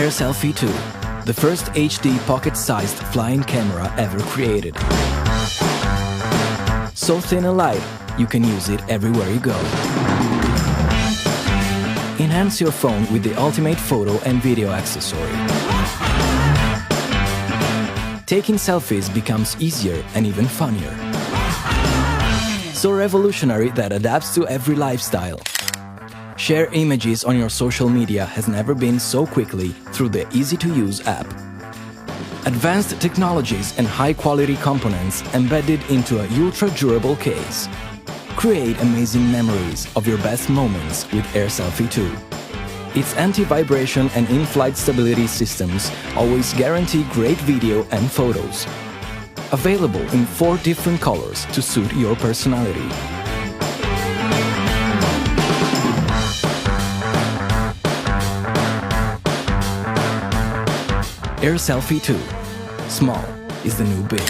Air Selfie 2, the first HD pocket-sized flying camera ever created. So thin and light, you can use it everywhere you go. Enhance your phone with the ultimate photo and video accessory. Taking selfies becomes easier and even funnier. So revolutionary that adapts to every lifestyle. Share images on your social media has never been so quickly through the easy-to-use app. Advanced technologies and high-quality components embedded into a ultra-durable case. Create amazing memories of your best moments with Air Selfie 2. Its anti-vibration and in-flight stability systems always guarantee great video and photos. Available in 4 different colors to suit your personality. Air Selfie 2. Small is the new big.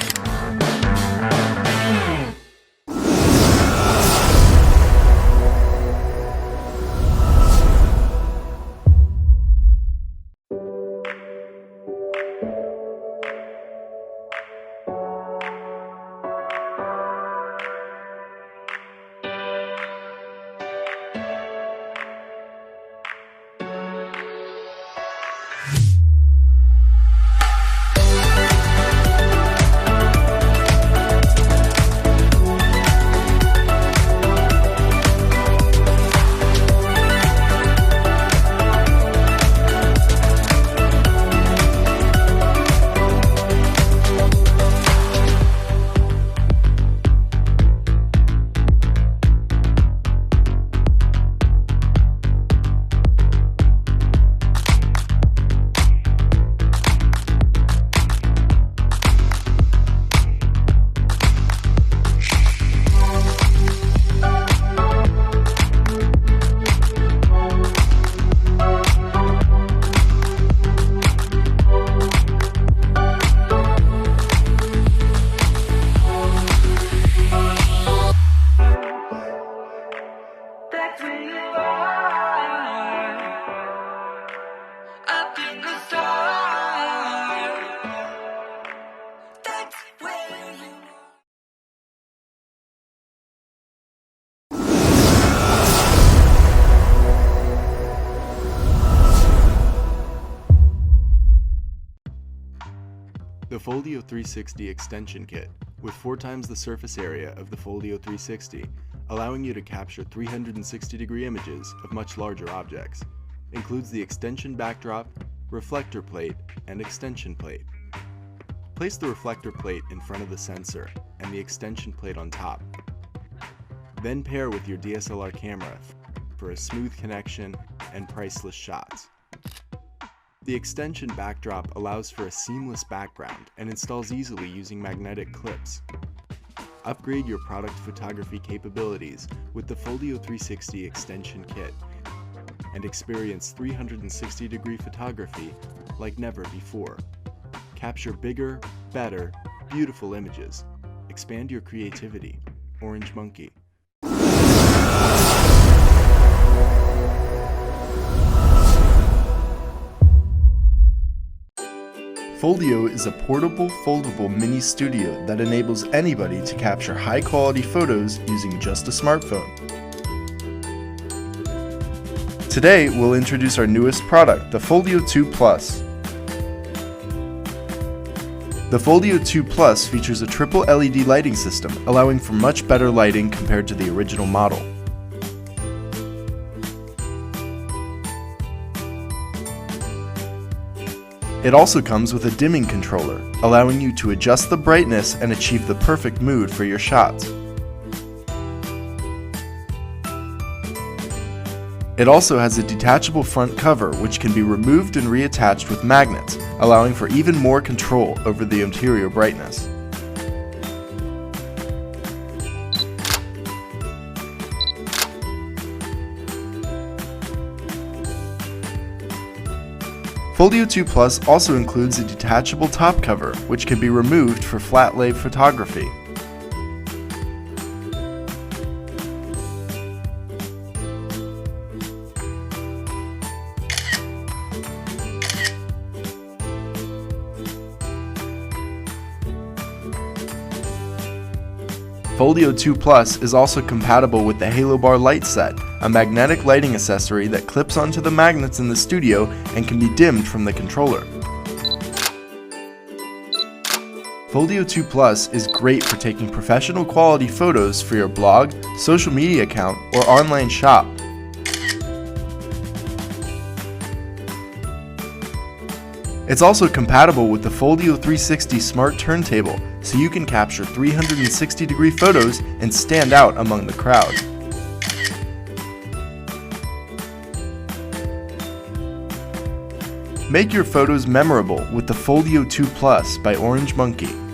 The Foldio360 Extension Kit, with 4 times the surface area of the Foldio360, allowing you to capture 360-degree images of much larger objects, includes the extension backdrop, reflector plate, and extension plate. Place the reflector plate in front of the sensor and the extension plate on top. Then pair with your DSLR camera for a smooth connection and priceless shots. The extension backdrop allows for a seamless background and installs easily using magnetic clips. Upgrade your product photography capabilities with the Foldio360 Extension Kit and experience 360-degree photography like never before. Capture bigger, better, beautiful images. Expand your creativity. Orange Monkey. Foldio is a portable, foldable mini studio that enables anybody to capture high-quality photos using just a smartphone. Today, we'll introduce our newest product, the Foldio2 Plus. The Foldio2 Plus features a triple LED lighting system, allowing for much better lighting compared to the original model. It also comes with a dimming controller, allowing you to adjust the brightness and achieve the perfect mood for your shots. It also has a detachable front cover which can be removed and reattached with magnets, allowing for even more control over the interior brightness. Foldio2 Plus also includes a detachable top cover, which can be removed for flat-lay photography. Foldio2 Plus is also compatible with the Halo Bar light set, a magnetic lighting accessory that clips onto the magnets in the studio and can be dimmed from the controller. Foldio2 Plus is great for taking professional quality photos for your blog, social media account, or online shop. It's also compatible with the Foldio360 Smart Turntable, so you can capture 360-degree photos and stand out among the crowd. Make your photos memorable with the Foldio2 Plus by Orange Monkey.